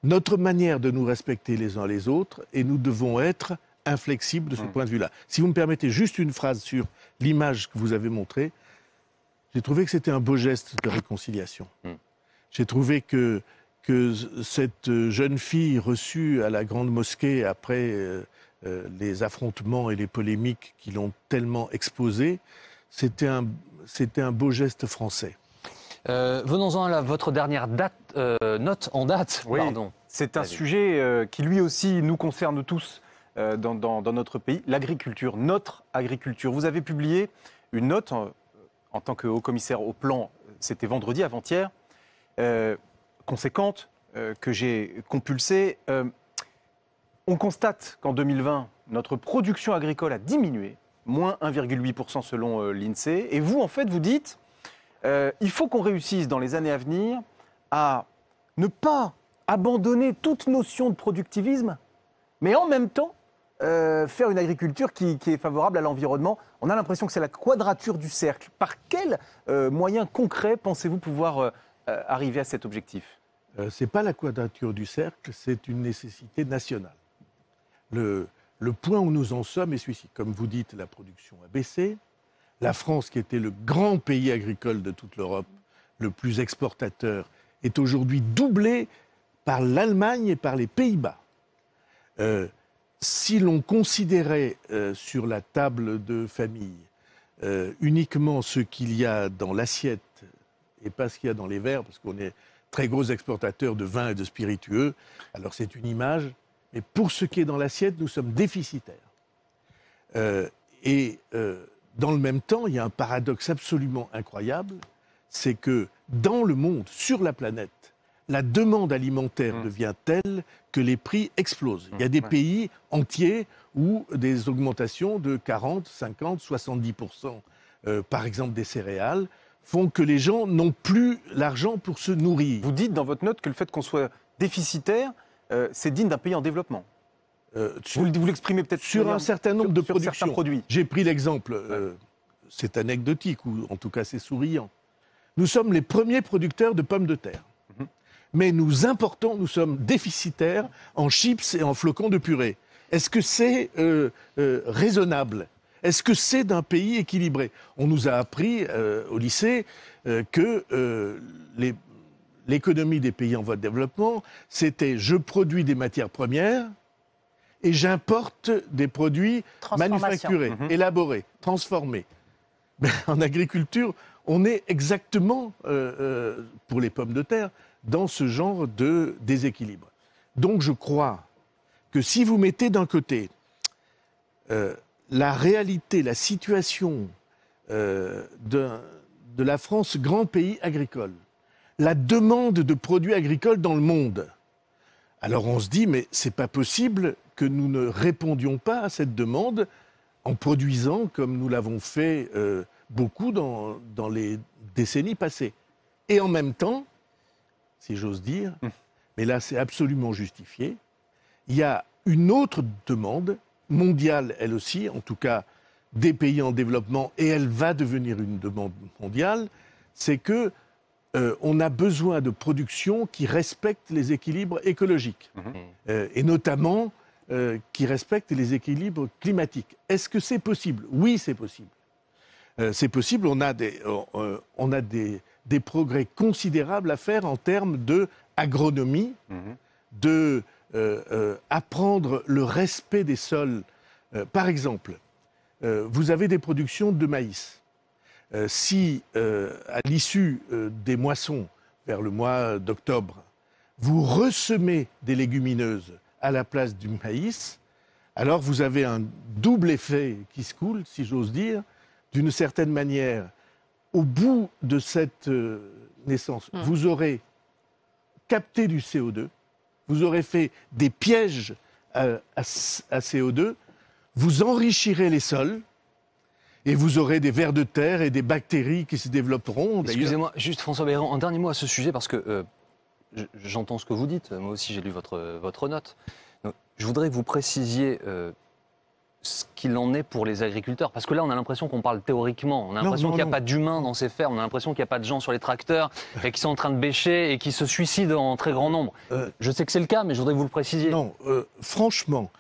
Speaker 3: notre manière de nous respecter les uns les autres, et nous devons être inflexibles de ce point de vue-là. Si vous me permettez juste une phrase sur l'image que vous avez montrée, j'ai trouvé que c'était un beau geste de réconciliation. J'ai trouvé que cette jeune fille reçue à la Grande Mosquée après les affrontements et les polémiques qui l'ont tellement exposée, c'était un beau geste français.
Speaker 1: Venons-en à votre dernière note en date.
Speaker 4: Oui,
Speaker 1: pardon.
Speaker 4: C'est un sujet qui lui aussi nous concerne tous. dans notre pays, l'agriculture, notre agriculture. Vous avez publié une note en tant que haut-commissaire au plan, c'était vendredi, avant-hier, conséquente, que j'ai compulsée. On constate qu'en 2020, notre production agricole a diminué, moins 1,8% selon l'INSEE. Et vous, en fait, vous dites, il faut qu'on réussisse dans les années à venir à ne pas abandonner toute notion de productivisme, mais en même temps faire une agriculture qui est favorable à l'environnement. On a l'impression que c'est la quadrature du cercle. Par quels moyens concrets pensez-vous pouvoir arriver à cet objectif ?
Speaker 3: Ce n'est pas la quadrature du cercle, c'est une nécessité nationale. Le point où nous en sommes est celui-ci. Comme vous dites, la production a baissé. La France, qui était le grand pays agricole de toute l'Europe, le plus exportateur, est aujourd'hui doublée par l'Allemagne et par les Pays-Bas. Si l'on considérait sur la table de famille uniquement ce qu'il y a dans l'assiette et pas ce qu'il y a dans les verres, parce qu'on est très gros exportateurs de vin et de spiritueux, alors c'est une image, mais pour ce qui est dans l'assiette, nous sommes déficitaires. Dans le même temps, il y a un paradoxe absolument incroyable, c'est que dans le monde, sur la planète, la demande alimentaire devient telle que les prix explosent. Il y a des pays entiers où des augmentations de 40, 50, 70%, par exemple des céréales, font que les gens n'ont plus l'argent pour se nourrir.
Speaker 4: Vous dites dans votre note que le fait qu'on soit déficitaire, c'est digne d'un pays en développement. Vous l'exprimez peut-être
Speaker 3: sur un certain nombre de
Speaker 4: certains
Speaker 3: productions.
Speaker 4: Produits.
Speaker 3: J'ai pris l'exemple, c'est anecdotique, ou en tout cas c'est souriant. Nous sommes les premiers producteurs de pommes de terre. Mais nous importons, nous sommes déficitaires en chips et en flocons de purée. Est-ce que c'est raisonnable ? Est-ce que c'est d'un pays équilibré ? On nous a appris au lycée que l'économie des pays en voie de développement, c'était je produis des matières premières et j'importe des produits manufacturés, élaborés, transformés. Mais en agriculture, on est exactement, pour les pommes de terre, dans ce genre de déséquilibre. Donc je crois que si vous mettez d'un côté la réalité, la situation de la France, grand pays agricole, la demande de produits agricoles dans le monde, alors on se dit, mais c'est pas possible que nous ne répondions pas à cette demande en produisant comme nous l'avons fait beaucoup dans les décennies passées. Et en même temps, si j'ose dire, mais là c'est absolument justifié, il y a une autre demande mondiale, elle aussi, en tout cas des pays en développement, et elle va devenir une demande mondiale, c'est que on a besoin de production qui respecte les équilibres écologiques, et notamment qui respecte les équilibres climatiques. Est-ce que c'est possible ? Oui, c'est possible. C'est possible, on a des progrès considérables à faire en termes d'agronomie, de apprendre le respect des sols. Par exemple, vous avez des productions de maïs. Si, à l'issue des moissons, vers le mois d'octobre, vous ressemez des légumineuses à la place du maïs, alors vous avez un double effet qui se coule, si j'ose dire, d'une certaine manière. Au bout de cette naissance, vous aurez capté du CO2, vous aurez fait des pièges à CO2, vous enrichirez les sols et vous aurez des vers de terre et des bactéries qui se développeront.
Speaker 1: Excusez-moi, juste François Bayrand, un dernier mot à ce sujet parce que j'entends ce que vous dites, moi aussi j'ai lu votre note. Donc, je voudrais que vous précisiez ce qu'il en est pour les agriculteurs. Parce que là, on a l'impression qu'on parle théoriquement. On a l'impression qu'il n'y a pas d'humains dans ces fermes. On a l'impression qu'il n'y a pas de gens sur les tracteurs et qui sont en train de bêcher et qui se suicident en très grand nombre. Je sais que c'est le cas, mais je voudrais que vous le précisiez.
Speaker 3: Non, franchement,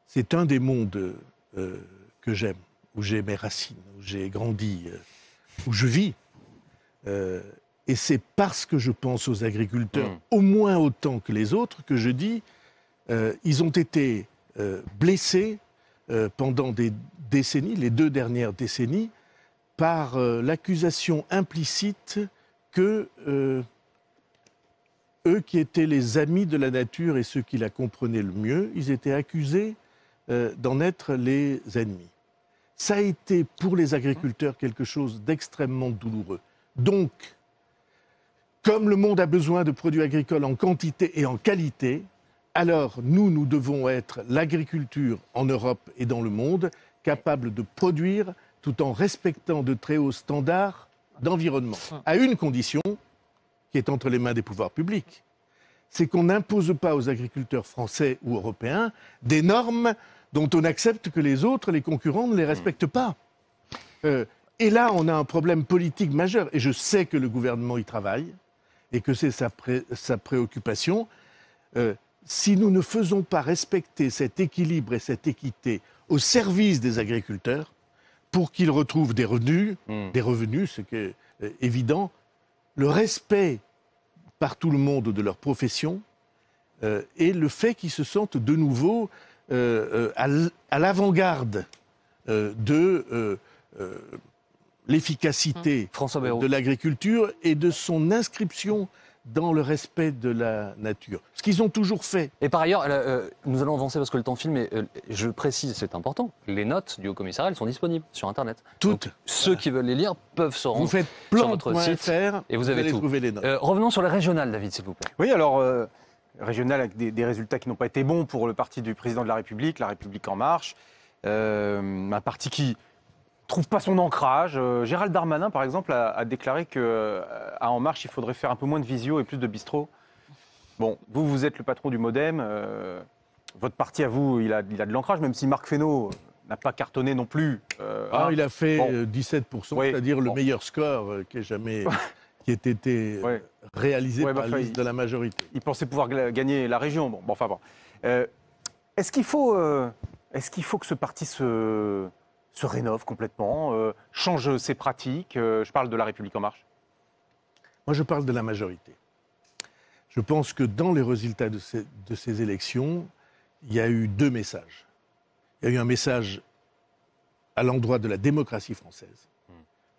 Speaker 3: c'est un des mondes que j'aime, où j'ai mes racines, où j'ai grandi, où je vis. Et c'est parce que je pense aux agriculteurs, au moins autant que les autres, que je dis ils ont été blessés pendant des décennies, les 2 dernières décennies, par l'accusation implicite que eux qui étaient les amis de la nature et ceux qui la comprenaient le mieux, ils étaient accusés d'en être les ennemis. Ça a été pour les agriculteurs quelque chose d'extrêmement douloureux. Donc, comme le monde a besoin de produits agricoles en quantité et en qualité, alors nous devons être l'agriculture en Europe et dans le monde capable de produire tout en respectant de très hauts standards d'environnement, à une condition qui est entre les mains des pouvoirs publics. C'est qu'on n'impose pas aux agriculteurs français ou européens des normes dont on accepte que les autres, les concurrents, ne les respectent pas. Et là, on a un problème politique majeur. Et je sais que le gouvernement y travaille et que c'est sa préoccupation. Si nous ne faisons pas respecter cet équilibre et cette équité au service des agriculteurs, pour qu'ils retrouvent des revenus, ce qui est évident, le respect par tout le monde de leur profession et le fait qu'ils se sentent de nouveau à l'avant-garde de l'efficacité de l'agriculture et de son inscription dans le respect de la nature. Ce qu'ils ont toujours fait.
Speaker 1: Et par ailleurs, nous allons avancer parce que le temps file, mais je précise, c'est important, les notes du Haut-Commissariat, elles sont disponibles sur Internet.
Speaker 3: Toutes.
Speaker 1: Donc, ceux qui veulent les lire peuvent se rendre
Speaker 3: vous faites
Speaker 1: sur votre site
Speaker 3: et
Speaker 1: vous avez
Speaker 3: allez
Speaker 1: tout.
Speaker 3: trouver les notes.
Speaker 1: Revenons sur les régionales, David, s'il vous plaît.
Speaker 4: Oui, alors, régional avec des résultats qui n'ont pas été bons pour le parti du président de la République En Marche. Un parti qui trouve pas son ancrage. Gérald Darmanin, par exemple, a déclaré qu'à En Marche, il faudrait faire un peu moins de visio et plus de bistrot. Bon, vous êtes le patron du MoDem. Votre parti, à vous, il a de l'ancrage, même si Marc Fesneau n'a pas cartonné non plus.
Speaker 3: Il a fait 17%,
Speaker 4: Oui.
Speaker 3: c'est-à-dire le meilleur score qui ait jamais qui ait été réalisé par la liste de la majorité.
Speaker 4: Il pensait pouvoir gagner la région. Bon, enfin bon. Est-ce qu'il faut que ce parti se rénove complètement, change ses pratiques? Je parle de la République En Marche.
Speaker 3: Moi, je parle de la majorité. Je pense que dans les résultats de ces élections, il y a eu deux messages. Il y a eu un message à l'endroit de la démocratie française.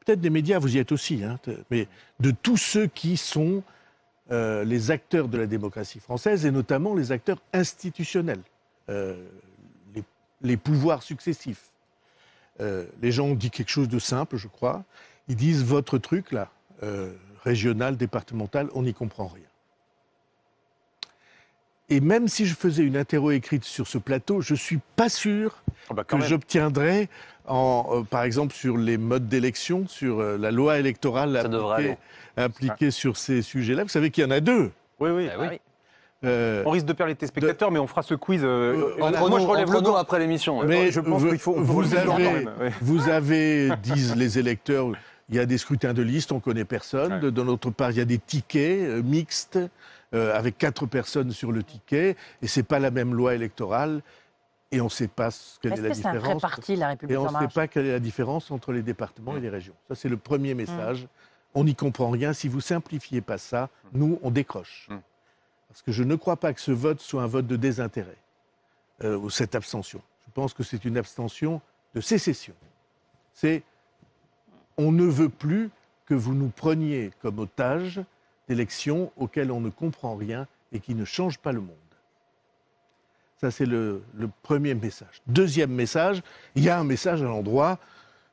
Speaker 3: Peut-être des médias, vous y êtes aussi, mais de tous ceux qui sont les acteurs de la démocratie française, et notamment les acteurs institutionnels, les pouvoirs successifs. Les gens ont dit quelque chose de simple, je crois. Ils disent, votre truc, là, régional, départemental, on n'y comprend rien. Et même si je faisais une interro écrite sur ce plateau, je ne suis pas sûr que j'obtiendrais, par exemple, sur les modes d'élection, sur la loi électorale appliquée sur ces sujets-là. Vous savez qu'il y en a deux.
Speaker 4: Oui. On risque de perdre les téléspectateurs, mais on fera ce quiz.
Speaker 1: Moi, je relève le dos après l'émission.
Speaker 3: Mais
Speaker 4: je pense qu'il faut.
Speaker 3: Vous avez, disent les électeurs, il y a des scrutins de liste, on ne connaît personne. Ouais. De notre part, il y a des tickets mixtes, avec 4 personnes sur le ticket, et ce n'est pas la même loi électorale. Et on ne sait pas quelle est la différence.
Speaker 5: C'est un vrai parti, la République En Marche.
Speaker 3: Et on ne sait pas quelle est la différence entre les départements et les régions. Ça, c'est le premier message. On n'y comprend rien. Si vous ne simplifiez pas ça, nous, on décroche. Parce que je ne crois pas que ce vote soit un vote de désintérêt, ou cette abstention. Je pense que c'est une abstention de sécession. On ne veut plus que vous nous preniez comme otages d'élections auxquelles on ne comprend rien et qui ne changent pas le monde. Ça, c'est le premier message. Deuxième message, il y a un message à l'endroit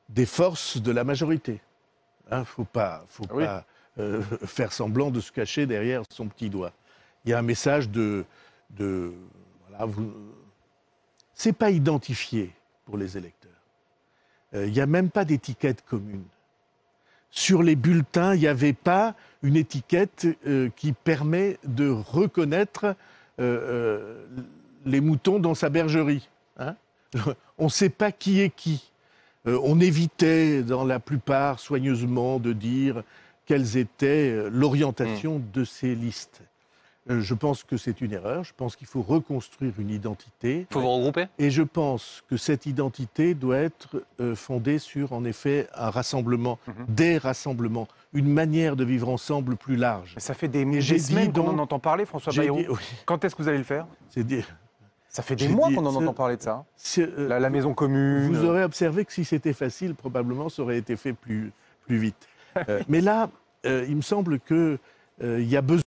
Speaker 3: des forces de la majorité. Faut pas faire semblant de se cacher derrière son petit doigt. Il y a un message c'est pas identifié pour les électeurs. Il n'y a même pas d'étiquette commune. Sur les bulletins, il n'y avait pas une étiquette qui permet de reconnaître les moutons dans sa bergerie. On ne sait pas qui est qui. On évitait, dans la plupart, soigneusement, de dire quelles étaient l'orientation de ces listes. Je pense que c'est une erreur. Je pense qu'il faut reconstruire une identité.
Speaker 1: Il faut vous regrouper.
Speaker 3: Et je pense que cette identité doit être fondée sur, en effet, un rassemblement, des rassemblements, une manière de vivre ensemble plus large.
Speaker 4: Ça fait des semaines qu'on en entend parler, François Bayrou.
Speaker 3: Oui.
Speaker 4: Quand est-ce que vous allez le faire? Ça fait des
Speaker 3: J'ai
Speaker 4: mois
Speaker 3: dit,
Speaker 4: qu'on en entend parler de ça. La maison commune.
Speaker 3: Vous aurez observé que si c'était facile, probablement, ça aurait été fait plus vite. Mais là, il me semble qu'il y a besoin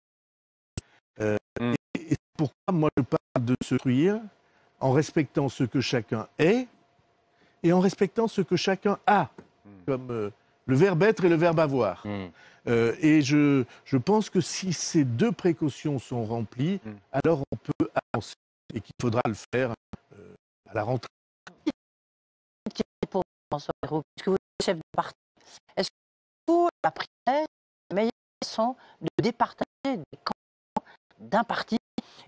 Speaker 3: Et pourquoi moi je parle de se construire en respectant ce que chacun est et en respectant ce que chacun a, comme le verbe être et le verbe avoir. Et je pense que si ces deux précautions sont remplies, alors on peut avancer et qu'il faudra le faire à la rentrée.
Speaker 5: Pour François Bayrou, puisque vous êtes chef de parti, est-ce que pour la primaire, la meilleure façon de départager des camps d'un parti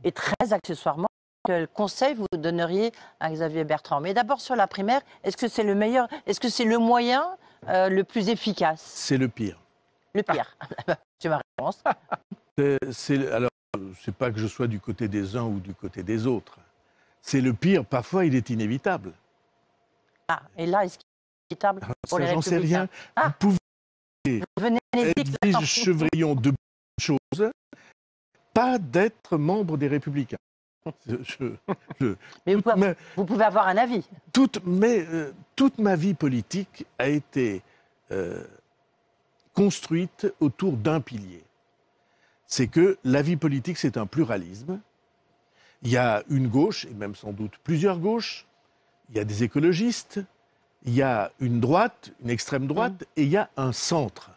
Speaker 5: et très accessoirement, quel conseil vous donneriez à Xavier Bertrand? Mais d'abord sur la primaire, est-ce que c'est le meilleur, est-ce que c'est le moyen le plus efficace?
Speaker 3: C'est le pire.
Speaker 5: Le pire. C'est ma réponse.
Speaker 3: Alors, c'est pas que je sois du côté des uns ou du côté des autres. C'est le pire. Parfois, il est inévitable.
Speaker 5: Ah, et là, est-ce qu'il est inévitable pour les
Speaker 3: J'en sais rien.
Speaker 5: Ah,
Speaker 3: vous pouvez
Speaker 5: venez
Speaker 3: être vice-chevrillon de bonnes choses, pas d'être membre des Républicains.
Speaker 5: Mais vous pouvez avoir un avis.
Speaker 3: Toute ma vie politique a été construite autour d'un pilier. C'est que la vie politique, c'est un pluralisme. Il y a une gauche, et même sans doute plusieurs gauches. Il y a des écologistes. Il y a une droite, une extrême droite, et il y a un centre.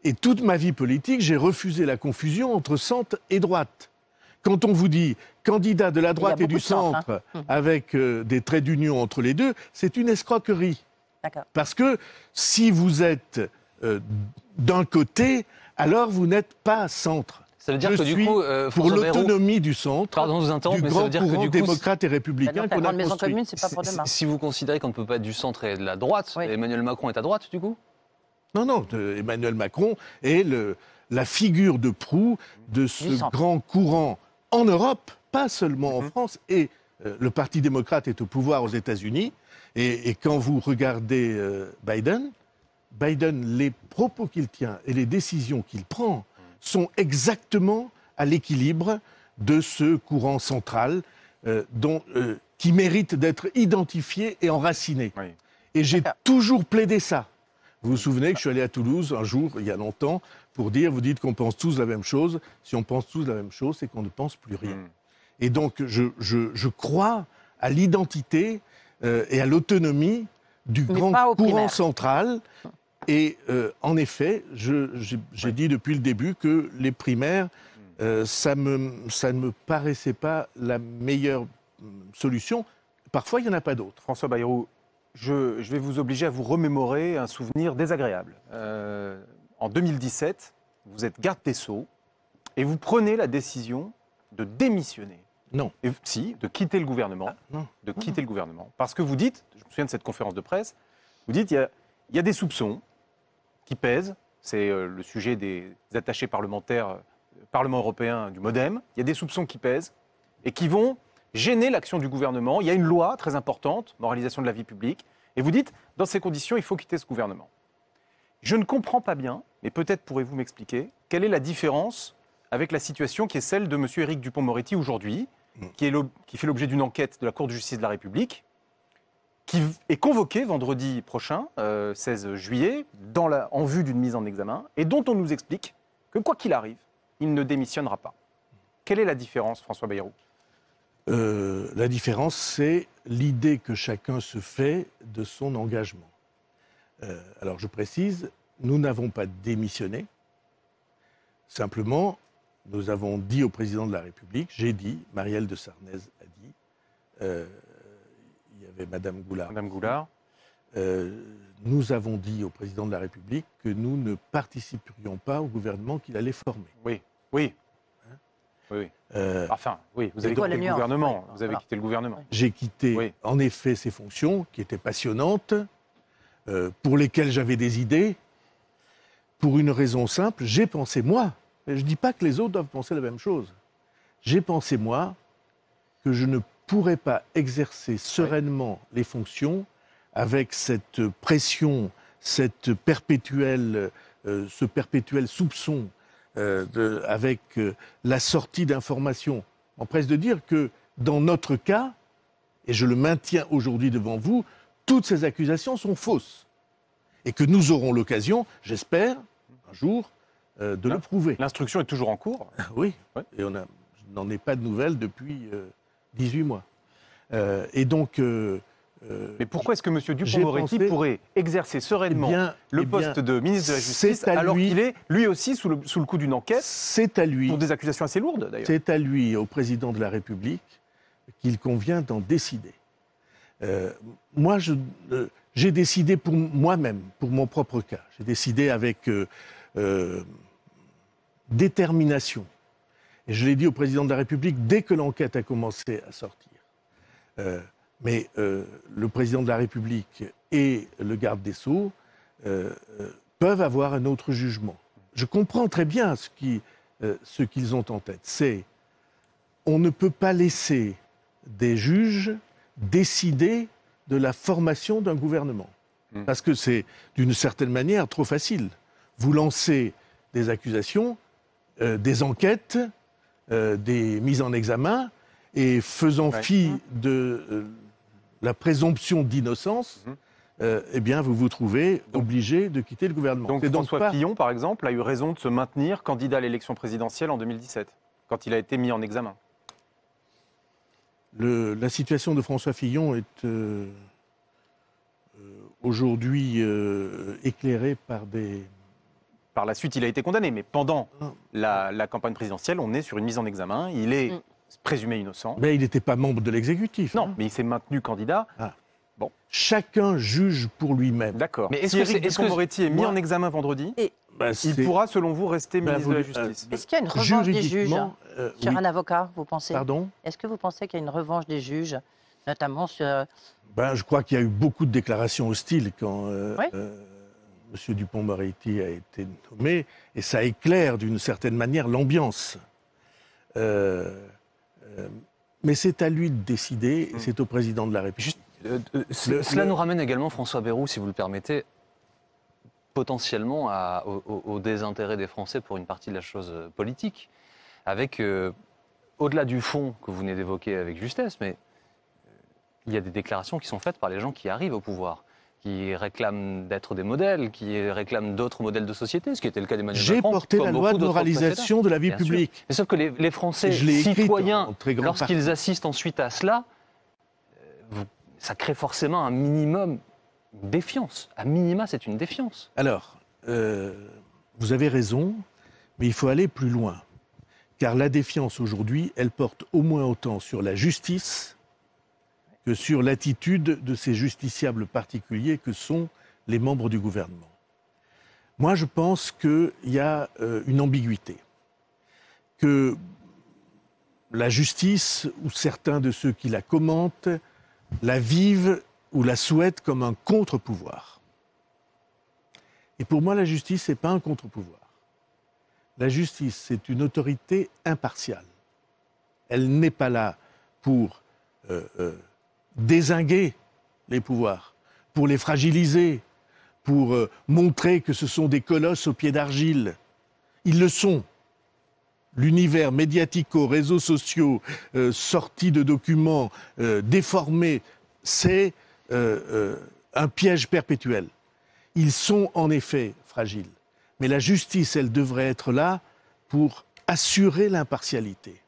Speaker 3: Et toute ma vie politique, j'ai refusé la confusion entre centre et droite. Quand on vous dit candidat de la droite et du centre, avec des traits d'union entre les deux, c'est une escroquerie. Parce que si vous êtes d'un côté, alors vous n'êtes pas centre.
Speaker 1: Ça veut dire que du coup,
Speaker 3: pour l'autonomie du centre,
Speaker 1: pardon de vous interrompre,
Speaker 3: du
Speaker 1: mais
Speaker 3: grand
Speaker 1: ça veut dire que
Speaker 3: courant
Speaker 1: du coup,
Speaker 3: démocrate et républicain qu'on a
Speaker 5: maison
Speaker 3: construit.
Speaker 5: commune, c'est pas pour demain.
Speaker 1: Si vous considérez qu'on ne peut pas être du centre et de la droite, Emmanuel Macron est à droite du coup?
Speaker 3: Non, Emmanuel Macron est la figure de proue de ce grand courant en Europe, pas seulement en France, et le Parti démocrate est au pouvoir aux États-Unis, et quand vous regardez Biden, les propos qu'il tient et les décisions qu'il prend sont exactement à l'équilibre de ce courant central qui mérite d'être identifié et enraciné. Et j'ai toujours plaidé ça. Vous vous souvenez que je suis allé à Toulouse un jour, il y a longtemps, pour dire, vous dites qu'on pense tous la même chose. Si on pense tous la même chose, c'est qu'on ne pense plus rien. Et donc, je crois à l'identité et à l'autonomie du grand courant central. Et en effet, j'ai dit depuis le début que les primaires, ça ne me paraissait pas la meilleure solution. Parfois, il n'y en a pas d'autre.
Speaker 4: François Bayrou, je vais vous obliger à vous remémorer un souvenir désagréable. En 2017, vous êtes garde des Sceaux et vous prenez la décision de démissionner.
Speaker 3: Non.
Speaker 4: Si, de quitter le gouvernement.
Speaker 3: Non.
Speaker 4: De quitter le gouvernement. Parce que vous dites, je me souviens de cette conférence de presse, vous dites il y a des soupçons qui pèsent. C'est le sujet des attachés parlementaires, Parlement européen du MoDem. Il y a des soupçons qui pèsent et qui vont gêner l'action du gouvernement. Il y a une loi très importante, moralisation de la vie publique. Et vous dites, dans ces conditions, il faut quitter ce gouvernement. Je ne comprends pas bien, mais peut-être pourrez-vous m'expliquer, quelle est la différence avec la situation qui est celle de M. Éric Dupond-Moretti aujourd'hui, qui fait l'objet d'une enquête de la Cour de justice de la République, qui est convoqué vendredi prochain, 16 juillet, en vue d'une mise en examen, et dont on nous explique que quoi qu'il arrive, il ne démissionnera pas. Quelle est la différence, François Bayrou ?
Speaker 3: La différence, c'est l'idée que chacun se fait de son engagement. Alors je précise, nous n'avons pas démissionné. Simplement, nous avons dit au président de la République, j'ai dit, Marielle de Sarnez a dit, il y avait Madame Goulard.
Speaker 4: Madame Goulard.
Speaker 3: Nous avons dit au président de la République que nous ne participerions pas au gouvernement qu'il allait former.
Speaker 4: Oui, oui.
Speaker 3: Hein?
Speaker 4: Oui. Enfin, oui, vous avez quitté le gouvernement. Vous avez quitté le gouvernement.
Speaker 3: J'ai quitté, en effet, ces fonctions qui étaient passionnantes, pour lesquelles j'avais des idées, pour une raison simple, j'ai pensé, moi, je ne dis pas que les autres doivent penser la même chose, j'ai pensé, moi, que je ne pourrais pas exercer sereinement les fonctions avec cette pression, ce perpétuel soupçon, avec la sortie d'informations. On presse de dire que dans notre cas, et je le maintiens aujourd'hui devant vous, toutes ces accusations sont fausses. Et que nous aurons l'occasion, j'espère, un jour, de le prouver.
Speaker 4: L'instruction est toujours en cours.
Speaker 3: Oui,
Speaker 4: Ouais.
Speaker 3: et je n'en ai pas de nouvelles depuis 18 mois. Et donc...
Speaker 4: Mais pourquoi est-ce que M.
Speaker 3: j'ai
Speaker 4: Dupond-Moretti
Speaker 3: pensé-
Speaker 4: pourrait exercer sereinement le poste de ministre de la Justice
Speaker 3: c'est à
Speaker 4: alors
Speaker 3: lui-
Speaker 4: qu'il est lui aussi sous le coup d'une enquête
Speaker 3: c'est à lui,
Speaker 4: pour des accusations assez lourdes d'ailleurs?
Speaker 3: c'est à lui, au président de la République, qu'il convient d'en décider. Moi, j'ai décidé pour moi-même, pour mon propre cas. J'ai décidé avec détermination. Et je l'ai dit au président de la République dès que l'enquête a commencé à sortir. Mais le président de la République et le garde des Sceaux peuvent avoir un autre jugement. Je comprends très bien ce qu'ils ont en tête. C'est on ne peut pas laisser des juges décider de la formation d'un gouvernement. Parce que c'est, d'une certaine manière, trop facile. Vous lancez des accusations, des enquêtes, des mises en examen, et faisant fi de la présomption d'innocence, eh bien, vous vous trouvez obligé de quitter le gouvernement.
Speaker 4: Donc
Speaker 3: C'est
Speaker 4: François
Speaker 3: pas-
Speaker 4: Fillon, par exemple, a eu raison de se maintenir candidat à l'élection présidentielle en 2017, quand il a été mis en examen.
Speaker 3: La situation de François Fillon est aujourd'hui éclairée par des...
Speaker 4: Par la suite, il a été condamné, mais pendant la campagne présidentielle, on est sur une mise en examen. Il est présumé innocent.
Speaker 3: Mais il n'était pas membre de l'exécutif.
Speaker 4: Non,
Speaker 3: hein.
Speaker 4: mais il s'est maintenu candidat.
Speaker 3: Chacun juge pour lui-même.
Speaker 4: D'accord.
Speaker 1: Mais
Speaker 4: Mais
Speaker 1: est-ce
Speaker 4: si
Speaker 1: que
Speaker 4: Éric
Speaker 1: c'est- est-ce que-
Speaker 4: Dupond-Moretti est mis
Speaker 3: moi-
Speaker 4: en examen vendredi,
Speaker 3: Ben,
Speaker 4: il
Speaker 3: c'est-
Speaker 4: pourra, selon vous, rester
Speaker 3: Ben,
Speaker 4: ministre de la
Speaker 3: vous-
Speaker 4: Justice.
Speaker 5: Est-ce qu'il y a une revanche des juges
Speaker 3: juridiquement,
Speaker 5: sur
Speaker 3: oui.
Speaker 5: un avocat, vous pensez?
Speaker 3: Pardon.
Speaker 5: Est-ce que vous pensez qu'il y a une revanche des juges, notamment sur...
Speaker 3: Ben, je crois qu'il y a eu beaucoup de déclarations hostiles quand
Speaker 5: Oui.
Speaker 3: M. Dupond-Moretti a été nommé, et ça éclaire d'une certaine manière l'ambiance. Mais c'est à lui de décider, et c'est au président de la République.
Speaker 1: Cela nous ramène également, François Bayrou, si vous le permettez, potentiellement au désintérêt des Français pour une partie de la chose politique, avec, au-delà du fond que vous venez d'évoquer avec justesse, mais il y a des déclarations qui sont faites par les gens qui arrivent au pouvoir, qui réclament d'être des modèles, qui réclament d'autres modèles de société, ce qui était le cas d'Emmanuel
Speaker 3: J'ai
Speaker 1: Macron.
Speaker 3: porté
Speaker 1: comme
Speaker 3: la
Speaker 1: beaucoup
Speaker 3: loi de
Speaker 1: d'autres
Speaker 3: moralisation de la vie
Speaker 1: Bien sûr.
Speaker 3: publique.
Speaker 1: Mais sauf que les Français
Speaker 3: Je l'ai écrite
Speaker 1: citoyens,
Speaker 3: en très grande
Speaker 1: lorsqu'ils
Speaker 3: partie.
Speaker 1: assistent ensuite à cela, ça crée forcément un minimum de défiance. À minima, c'est une défiance.
Speaker 3: Alors, vous avez raison, mais il faut aller plus loin. Car la défiance aujourd'hui, elle porte au moins autant sur la justice que sur l'attitude de ces justiciables particuliers que sont les membres du gouvernement. Moi, je pense qu'il y a une ambiguïté. Que la justice, ou certains de ceux qui la commentent, la vivent ou la souhaitent comme un contre-pouvoir. Et pour moi, la justice, ce n'est pas un contre-pouvoir. La justice, c'est une autorité impartiale. Elle n'est pas là pour dézinguer les pouvoirs, pour les fragiliser, pour montrer que ce sont des colosses aux pieds d'argile. Ils le sont. L'univers médiatico, réseaux sociaux, sortis de documents déformés, c'est un piège perpétuel. Ils sont en effet fragiles. Mais la justice, elle devrait être là pour assurer l'impartialité.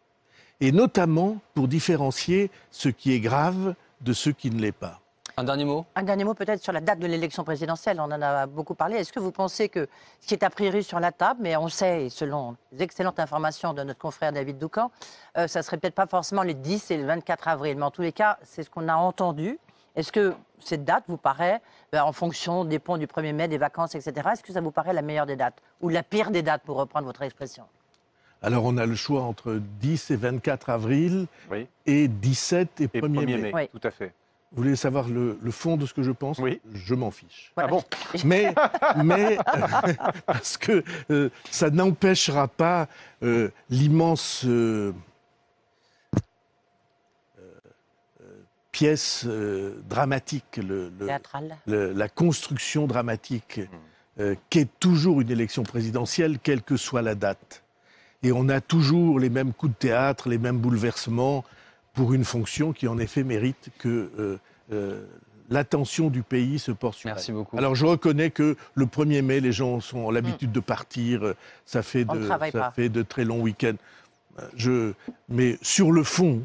Speaker 3: Et notamment pour différencier ce qui est grave de ce qui ne l'est pas.
Speaker 1: Un dernier mot ?
Speaker 5: Un dernier mot peut-être sur la date de l'élection présidentielle, on en a beaucoup parlé. Est-ce que vous pensez que ce qui est a priori sur la table, mais on sait, selon les excellentes informations de notre confrère David Doucan, ça serait peut-être pas forcément le 10 et le 24 avril, mais en tous les cas, c'est ce qu'on a entendu. Est-ce que cette date vous paraît, en fonction des ponts du 1er mai, des vacances, etc., est-ce que ça vous paraît la meilleure des dates ou la pire des dates, pour reprendre votre expression?
Speaker 3: Alors on a le choix entre 10 et 24 avril
Speaker 4: Oui.
Speaker 3: et 17 et
Speaker 4: Et
Speaker 3: 1er mai.
Speaker 5: Oui.
Speaker 4: tout à fait.
Speaker 3: Vous voulez savoir le fond de ce que je pense?
Speaker 4: Oui.
Speaker 3: Je m'en fiche.
Speaker 5: Voilà.
Speaker 4: Ah bon?
Speaker 3: Mais parce que ça n'empêchera pas l'immense pièce dramatique,
Speaker 5: Théâtrale.
Speaker 3: la construction dramatique qu'est toujours une élection présidentielle, quelle que soit la date. Et on a toujours les mêmes coups de théâtre, les mêmes bouleversements pour une fonction qui en effet mérite que l'attention du pays se porte sur
Speaker 1: Merci
Speaker 3: elle.
Speaker 1: beaucoup.
Speaker 3: Alors je reconnais que le 1er mai, les gens ont l'habitude de partir, ça fait
Speaker 5: On ne travaille pas.
Speaker 3: de très longs week-ends. Mais sur le fond,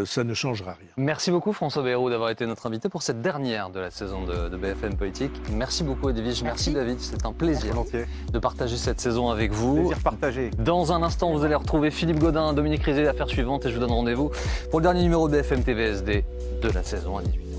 Speaker 3: ça ne changera rien.
Speaker 1: Merci beaucoup François Bayrou d'avoir été notre invité pour cette dernière de la saison de BFM Politique. Merci beaucoup Edwige, merci David, c'est un plaisir
Speaker 4: Volontiers.
Speaker 1: de partager cette saison avec vous.
Speaker 4: Plaisir partagé.
Speaker 1: Dans un instant, vous allez retrouver Philippe Gaudin, Dominique Rizet, l'affaire suivante, et je vous donne rendez-vous pour le dernier numéro de BFM TVSD de la saison à 18h.